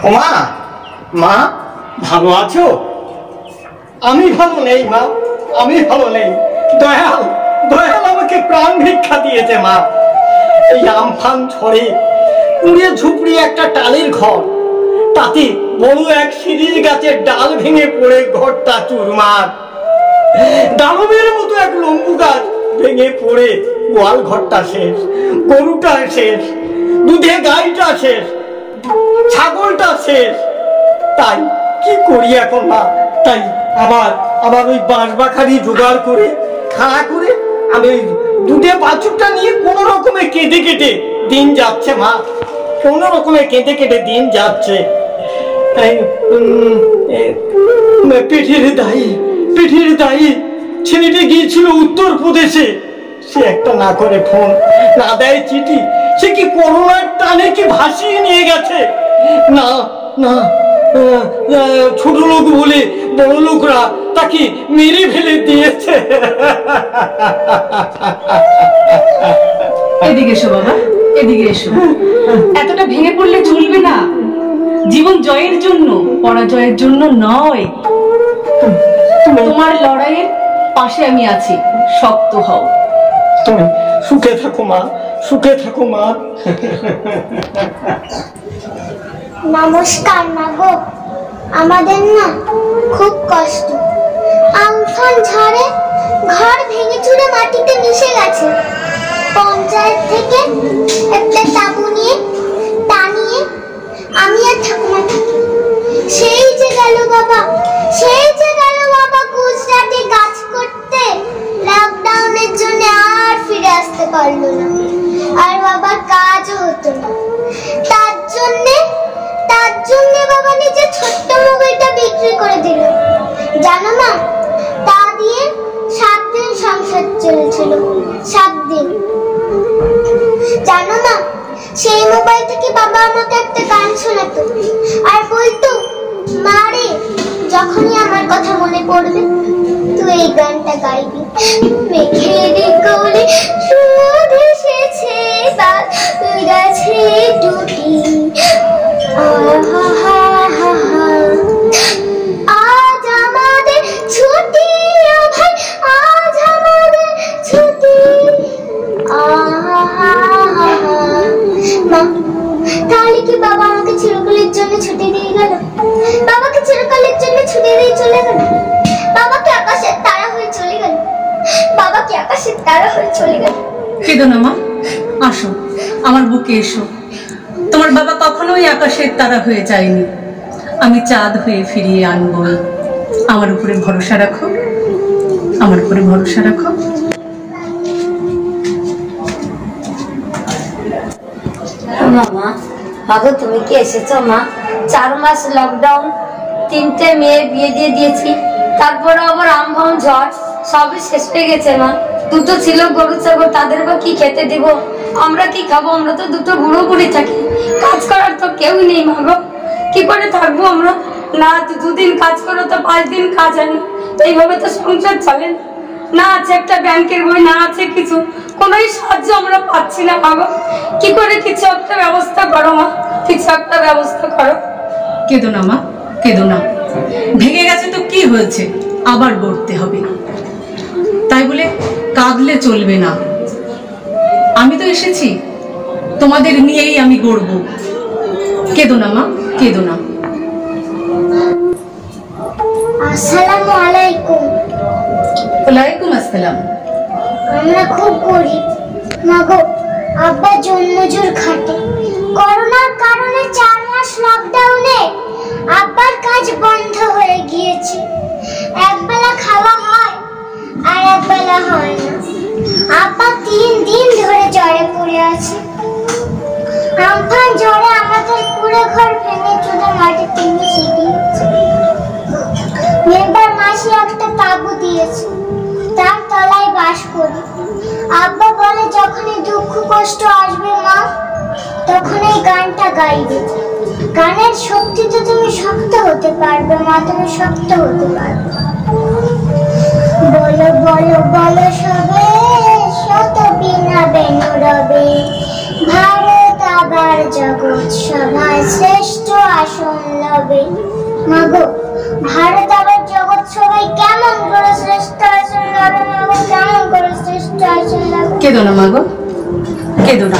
ওমা, মা ভালো আছো? আমি ভালো নেই মা, আমি ভালো নেই। দয়াল দয়াল আমাকে প্রাণ ভিক্ষা দিয়েছে মা। এই আমফান ঝড়ে পুড়ে ঝুপড়ি একটা টালির ঘর, তাতে বড় এক শিরিষ গাছের ডাল ভেঙে পড়ে ঘরটা চুরমার। ডালমের মতো এক লম্বু গাছ ভেঙে পড়ে গোয়াল ঘরটা শেষ, গরুটা শেষ, দুধে গাইটা শেষ, ছাগলটা শেষ। তাই কি করি এখন মা? তাই আবার আবার ওই বাঁশবাখারি জোগাড় করে খাড়া করে আমি ওই দুধে বাছুরটা নিয়ে কোনো রকমে কেটে কেটে দিন যাচ্ছে মা, কোনো রকমে কেটে কেটে দিন যাচ্ছে। পিঠির দায়ী ছেলেটি গিয়েছিল উত্তরপ্রদেশে, সে একটা না করে ফোন, না দেয় চিঠি, সে কি করোনার টানে কি ভাসিয়ে নিয়ে গেছে? না না, ছোট লোক বলে বড় লোকরা তাকে মেরে ফেলে দিয়েছে। এদিকে এসো বাবা, এদিকে এসো। এতটা ভেঙে পড়লে চলবে না। জীবন জয়ের জন্য, পরাজয়ের জন্য নয়। তোমার লড়াইয়ের পাশে আমি আছি, শক্ত হও। তুমি সুখে থাকো মা, সুখে থাকো মা। নমস্কার মা গো, আমাদের না খুব কষ্ট। আমফান ঝড়ে ঘর ভেঙে চুরে মাটিতে মিশে গেছে। পঞ্চায়েত থেকে একটা তাঁবু নিয়ে টানিয়ে আমি আর ঠাকুমা থাকি। সেই যে গেল বাবা, সেই যে গেল বাবা গুজরাটে কাজ করতে। লকডাউনের জন্য আর ফিরে আসতে পারলো না, আর বাবার কাজও হতো না। তার জন্য বাবা নিজের ছোট্ট মোবাইলটা বিক্রি করে দিল। জানো মা, তা দিয়ে 7 দিন সংসার চলেছিল। 7 দিন। জানো মা, সেই মোবাইল থেকে বাবা আমাকে একটা গান শোনাতো আর বলতো, মারে যখনই আমার কথা মনে পড়বে তুই এই গানটা গাইবি। মেঘের কোলে রোদ এসেছে, তুই গাছে টুটি। আজ আমাদের ছুটি ও ভাই, আজ আমাদের ছুটি। মা, তাহলে কি বাবা আমাকে চিরকালের জন্য ছুটি দিয়ে গেল? বাবাকে চিরকালের জন্য ছুটি দিয়ে চলে গেল? বাবাকে আকাশের তারা হয়ে চলে গেল? বাবাকে আকাশের তারা হয়ে চলে গেল? কেঁদো না মা, আসো আমার বুকে এসো। তোমার বাবা কখনোই আকাশের তারা হয়ে যায়নি, আমি চাঁদ হয়ে ফিরিয়ে আনবই। আমার উপরে ভরসা রাখো, আমার উপরে ভরসা রাখো। মামা, মাগো তুমি কি এসেছো মা? 4 মাস লকডাউন, 3টে মেয়ে বিয়ে দিয়ে দিয়েছি, তারপরে আবার আমফান ঝড়, সবই শেষ হয়ে গেছে মা। 2টো ছিল গরু ছাগল, তাদের বা কি খেতে দিব? আমরা কি খাবো? আমরা তো 2টো বুড়ো বুড়ি থাকি, কাজ করার তো কেউ নেই মাগো। কি করে থাকবো আমরা? না 2 দিন কাজ করো তো 5 দিন কাজ হয় না। এইভাবে তো সংসার চলে না। না আছে একটা ব্যাংকের বই, না আছে কিছু, কোনোই সাহায্য আমরা পাচ্ছি না মাগো। কি করে কিছু একটা ব্যবস্থা করো মা, কিছু একটা ব্যবস্থা করো। কেঁদো না মা, কেঁদো না। ভেঙে গেছে তো কি হয়েছে, আবার গড়তে হবে। তাই বলে কাঁদলে চলবে না। আমি তো এসেছি, তোমাদের নিয়েই আমি গড়ব। কেঁদো না মা, কেঁদো না। আসসালামু আলাইকুম। ওয়ালাইকুম আসসালাম। আমরা খুব গরিব মাগো। আব্বা জন্মজোর খাটে। করোনার কারণে 4 মাস লকডাউনে আব্বার কাজ বন্ধ হয়ে গিয়েছে। একবেলা খাওয়া হয় আর একবেলা হয় না। আব্বা 3 দিন ধরে জ্বরে পড়ে আছে। আমফান জ্বরে আমাদের পুরো ঘর ভেঙে চুরে মাটিতে মিশে গিয়েছে। মেম্বার মাসি একটা তাঁবু দিয়েছে, তার তলায় বাস করি। আব্বা বলে যখনই দুঃখ কষ্ট আসবে মা, তখন এই গানটা গাইবে। গানের শক্তিতে তুমি শক্ত হতে পারবে মা, তুমি শক্ত হতে পারবে। বলো বলো বলো সবে, শত বিনা বেনু রবে। ভারত আবার এবার জগৎ সভায় শ্রেষ্ঠ আসন লবে। মাগো, ভারত আবার জগৎ সভায় কেমন করে শ্রেষ্ঠ আসন লবে? মাগো, কেমন করে শ্রেষ্ঠ আসন লবে? কেঁদো না মাগো, কেঁদো না।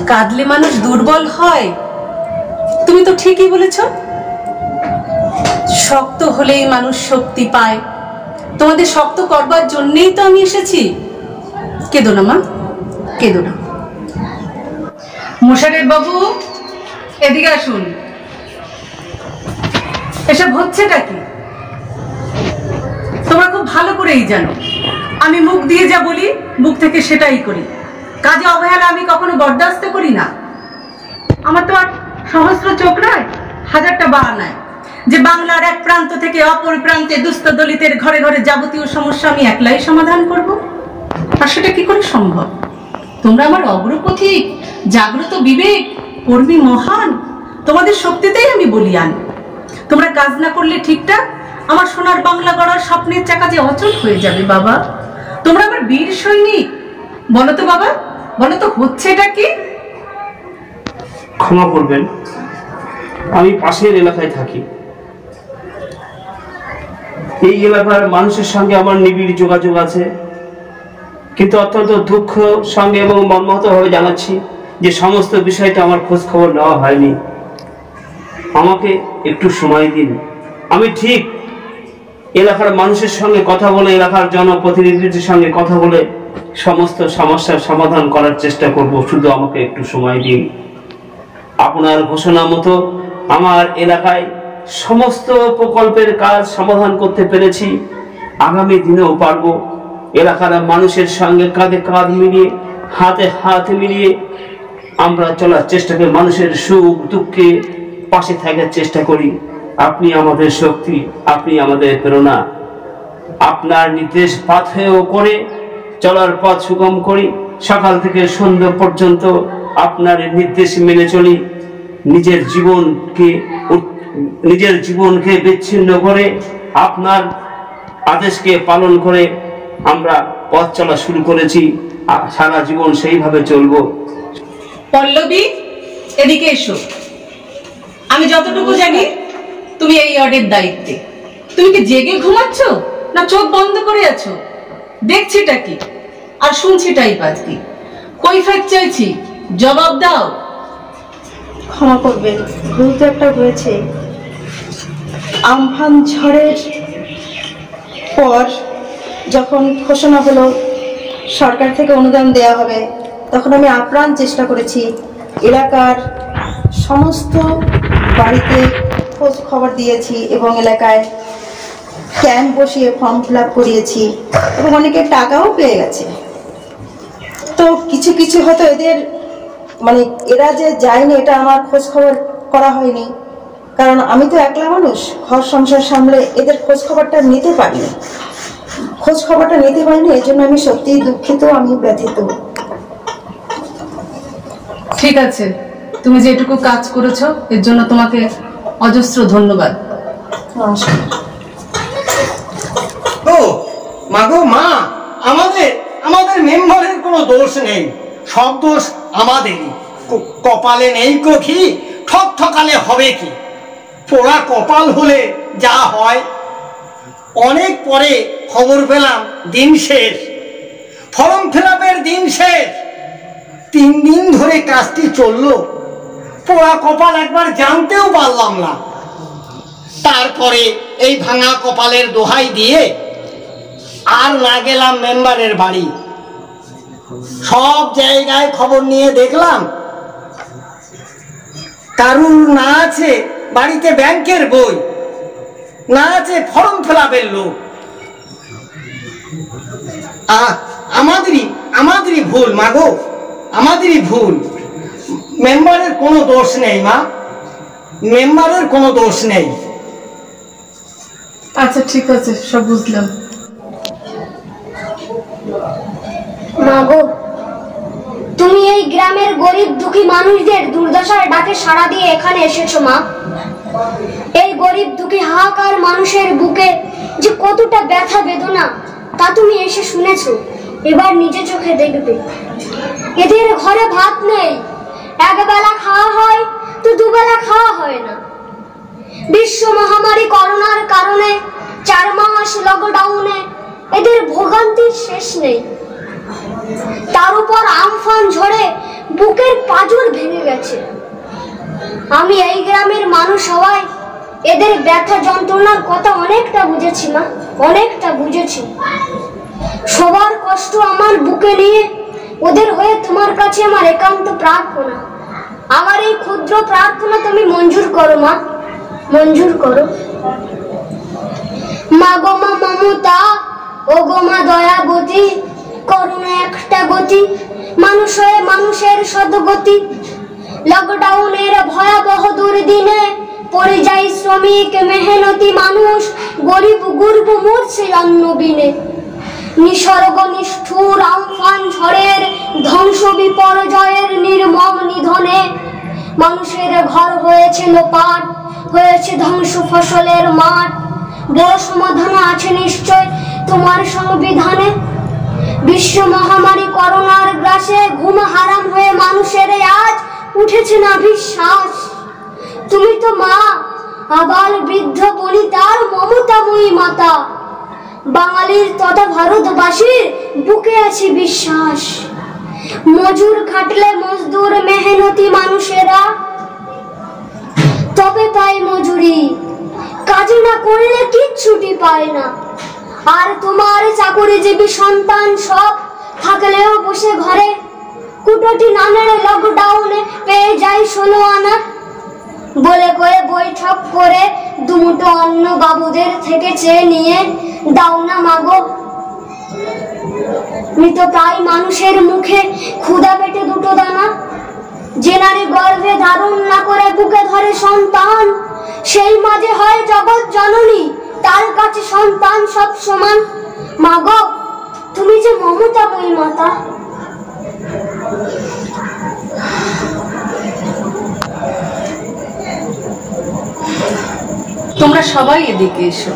কাঁদলে মানুষ দুর্বল হয়। তুমি তো ঠিকই বলেছ, শক্ত হলেই মানুষ শক্তি পায়। তোমাদের শক্ত করবার জন্যই তো আমি এসেছি। কেঁদো না মা, কেঁদো না। মোশারেফ বাবু, এদিকে আসুন। এসব হচ্ছেটা কি? তোমরা খুব ভালো করেই জানো আমি মুখ দিয়ে যা বলি মুখ থেকে সেটাই করি। কাজে অবহেলা আমি কখনো বরদাস্ত করি না। আমার তো আর সহস্র চোখ নয়, হাজারটা বাহানায় যে বাংলার এক প্রান্ত থেকে অপর প্রান্তে দুস্থ দলিতের ঘরে ঘরে যাবতীয় সমস্যা আমি একলাই সমাধান করব। আর সেটা কি করে সম্ভব? তোমরা আমার অগ্রপথিক, জাগ্রত বিবেক, কর্মী মহান, তোমাদের শক্তিতেই আমি বলিয়ান। তোমরা কাজ না করলে ঠিকঠাক আমার সোনার বাংলা গড়ার স্বপ্নের চাকা যে অচল হয়ে যাবে। বাবা, তোমরা আমার বীর সৈনিক। বলো তো বাবা, বলো তো হচ্ছেটা কি? ক্ষমা করবেন, আমি পাশের এলাকায় থাকি। এই এলাকার মানুষের সঙ্গে আমার নিবিড় যোগাযোগ আছে, কিন্তু অত্যন্ত দুঃখ সঙ্গে এবং মর্মাহতভাবে জানাচ্ছি যে সমস্ত বিষয়টা আমার খোঁজ খবর নেওয়া হয়নি। আমাকে একটু সময় দিন। আমি ঠিক এলাকার মানুষের সঙ্গে কথা বলে, এলাকার জনপ্রতিনিধিদের সঙ্গে কথা বলে সমস্ত সমস্যার সমাধান করার চেষ্টা করব। শুধু আমাকে একটু সময় দিন। আপনার ঘোষণা মতো আমার এলাকায় সমস্ত প্রকল্পের কাজ সমাধান করতে পেরেছি, আগামী দিনেও পারবো। এলাকার মানুষের সঙ্গে কাঁধে কাঁধ মিলিয়ে, হাতে হাত মিলিয়ে আমরা চলার চেষ্টা করি, মানুষের সুখ দুঃখে পাশে থাকার চেষ্টা করি। আপনি আমাদের শক্তি, আপনি আমাদের প্রেরণা। আপনার নির্দেশ পাথেয় করে চলার পথ সুগম করি। সকাল থেকে সন্ধ্যা পর্যন্ত আপনার নির্দেশ মেনে চলি। নিজের জীবনকে বিচ্ছিন্ন করে আপনার আদেশকে পালন করে আমরা পথ চলা শুরু করেছি। সারা জীবন সেইভাবে চলবো। পল্লবী, এদিকে এসো। আমি যতটুকু জানি তুমি এই ওয়ার্ডের দায়িত্বে। তুমি কি জেগে ঘুমাচ্ছ না চোখ বন্ধ করে আছো? দেখছিটা কি আর শুনছিটাই পাঁচ কি? কৈফিয়ত চাইছি, জবাব দাও। ক্ষমা করবেন, ভুল তো একটা হয়েছে। আমফান ঝড়ের পর যখন ঘোষণা হলো সরকার থেকে অনুদান দেওয়া হবে, তখন আমি আপ্রাণ চেষ্টা করেছি এলাকার সমস্ত বাড়িতে খোঁজ খবর দিয়েছি এবং এলাকায় ক্যাম্প বসিয়ে ফর্ম ফিল আপ করিয়েছি এবং অনেকে টাকাও পেয়ে গেছে। তো কিছু কিছু হয়তো এদের এরা যে যায়নি এটা আমার খোঁজ খবর করা হয়নি, কারণ আমি তো একলা মানুষ, ঘর সংসার সামলে এদের খোঁজ খবরটা নিতে পারিনি। এর জন্য আমি সত্যিই দুঃখিত, আমি ব্যথিত। ঠিক আছে, তুমি যেটুকু কাজ করেছো এর জন্য তোমাকে অজস্র ধন্যবাদ। নমস্কার। ও মাগো মা, আমাদের মেম্বারের কোনো দোষ নেই, সব দোষ আমাদেরই। কপালে নেই কখি, ঠক ঠকালে হবে কি? পোড়া কপাল হলে যা হয়। অনেক পরে খবর পেলাম দিন শেষ, ফর্ম ফিল আপের দিন শেষ। 3 দিন ধরে কাজটি চললো, পোড়া কপাল একবার জানতেও পারলাম না। তারপরে এই ভাঙা কপালের দোহাই দিয়ে আর না গেলাম মেম্বারের বাড়ি। সব জায়গায় খবর নিয়ে দেখলাম কারুর না আছে বাড়িতে ব্যাংকের বই, না আছে ফর্ম ফিল আপের লোক। আমাদেরই ভুল মাগো, আমাদেরই ভুল। মেম্বারের কোনো দোষ নেই মা, মেম্বারের কোনো দোষ নেই। আচ্ছা ঠিক আছে, সব বুঝলাম। মাগো, তুমি এই গ্রামের গরিব দুঃখী মানুষদের দুর্দশার ডাকে সাড়া দিয়ে এখানে এসেছো মা। এই গরিব দুঃখী হাহাকার মানুষের বুকে যে কতটা ব্যথা বেদনা তা তুমি এসে শুনেছো, এবার নিজে চোখে দেখবে। এদের ঘরে ভাত নেই, একবেলা খাওয়া হয় তো দুবেলা খাওয়া হয় না। বিশ্ব মহামারী করোনার কারণে 4 মাস লকডাউনে এদের ভোগান্তির শেষ নেই। তার উপর আমফান ঝড়ে বুকের পাঁজর ভেঙে গেছে। আমি এই গ্রামের মানুষ হওয়ায় এদের ব্যথা যন্ত্রণার কথা অনেকটা বুঝেছি মা, অনেকটা বুঝেছি। সবার কষ্ট আমার বুকে নিয়ে ওদের হয়ে তোমার কাছে আমার একান্ত প্রার্থনা। আমার এই ক্ষুদ্র প্রার্থনা তুমি মঞ্জুর করো মা, মঞ্জুর করো। মা গো মা মমতা, ও গো মা দয়াবতী, করুণা একটা গতি, মানুষ হয়ে মানুষের সদগতি। লকডাউনের ভয়াবহ দুর্দিনে পরিযায়ী শ্রমিক মেহনতি মানুষ গরিব গুরব মরছে অন্ন বিনে। নিসর্গ নিষ্ঠুর আমফান ঝড়ের ধ্বংস বিপর্যয়ের নির্মম নিধনে মানুষের ঘর হয়েছে লোপাট, হয়েছে ধ্বংস ফসলের মাঠ। বড় সমাধান আছে নিশ্চয় তোমার সংবিধানে। বিশ্ব মহামারী করোনার গ্রাসে ঘুম হারাম হয়ে মানুষের আজ উঠেছে না বিশ্বাস। তুমি তো মা, আবাল বৃদ্ধ বনিতার মমতাময়ী মাতা। বাঙালির তথা ভারতবাসীর বুকে আছে বিশ্বাস। মজুর খাটলে মজদুর মেহনতি মানুষেরা তবে পায় মজুরি, কাজে না করলে কিচ্ছুটি পায় না। আর তোমার চাকরিজীবী সন্তান সব থাকলেও বসে ঘরে কুটোটি নানের লকডাউনে পেয়ে যায় 16 আনা। বলে করে বৈঠক করে দুমুটো অন্ন বাবুদের থেকে চেয়ে নিয়ে দাও না মাগো। মৃত প্রায় মানুষের মুখে ক্ষুধা পেটে দুটো দানা। যে নারী গর্ভে ধারণ না করে বুকে ধরে সন্তান, সেই মাঝে হয় জগৎ জননী, তার কাছে সন্তান সব সমান। মাগো তুমি যে মমতাময়ী মাতা। তোমরা সবাই এদিকে এসো।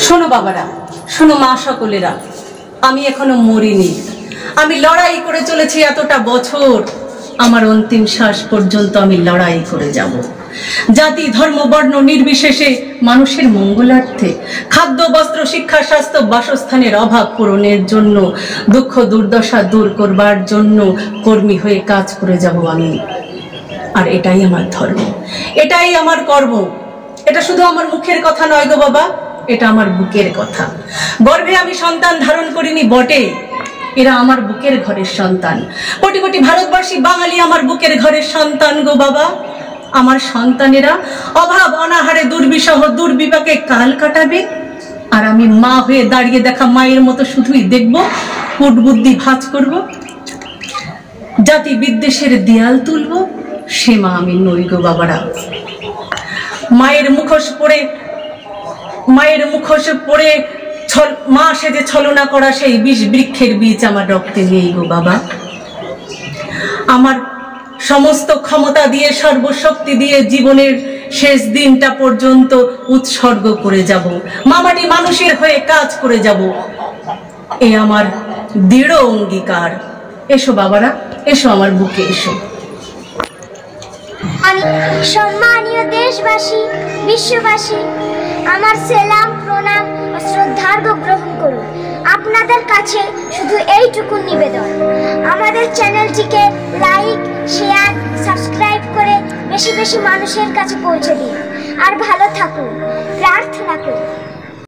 শোনো বাবারা, শোনো মা সকলেরা, আমি এখনো মরিনি। আমি লড়াই করে চলেছি এতটা বছর। আমার অন্তিম শ্বাস পর্যন্ত আমি লড়াই করে যাব। জাতি ধর্ম বর্ণ নির্বিশেষে মানুষের মঙ্গলার্থে, খাদ্য বস্ত্র শিক্ষা স্বাস্থ্য বাসস্থানের অভাব পূরণের জন্য, দুঃখ দুর্দশা দূর করবার জন্য কর্মী হয়ে কাজ করে যাব আমি। আর এটাই আমার ধর্ম, এটাই আমার কর্ম। এটা শুধু আমার মুখের কথা নয় গো বাবা, এটা আমার বুকের কথা। গর্ভে আমি সন্তান ধারণ করিনি বটে, এরা আমার বুকের ঘরের সন্তান। কোটি কোটি ভারতবাসী বাঙালি আমার বুকের ঘরের সন্তান গো বাবা। আমার সন্তানেরা অভাব অনাহারে দুর্বিষহ দুর্বিপাকে কাল কাটাবে, আর আমি মা হয়ে দাঁড়িয়ে দেখা মায়ের মতো শুধুই দেখব, কুট বুদ্ধি ভাঁজ করব, জাতি বিদ্বেষের দেয়াল তুলব। সে মা আমি নই গো বাবারা। মায়ের মুখোশ পরে মা সেজে ছলনা করা সেই বিষ বৃক্ষের বীজ আমার রক্তে নেই গো বাবা। আমার সমস্ত ক্ষমতা দিয়ে সর্বশক্তি দিয়ে জীবনের শেষ দিনটা পর্যন্ত উৎসর্গ করে যাব, মামাটি মানুষের হয়ে কাজ করে যাব। এ আমার দৃঢ় অঙ্গীকার। এসো বাবারা, এসো আমার বুকে এসো। সম্মানীয় দেশবাসী, বিশ্ববাসী, আমার সালাম প্রণাম ও শ্রদ্ধার্ঘ গ্রহণ করুন। আপনাদের কাছে শুধু এইটুকু নিবেদন, আমাদের চ্যানেলটিকে লাইক শেয়ার সাবস্ক্রাইব করে বেশি বেশি মানুষের কাছে পৌঁছে দিন। আর ভালো থাকুন, প্রার্থনা করি।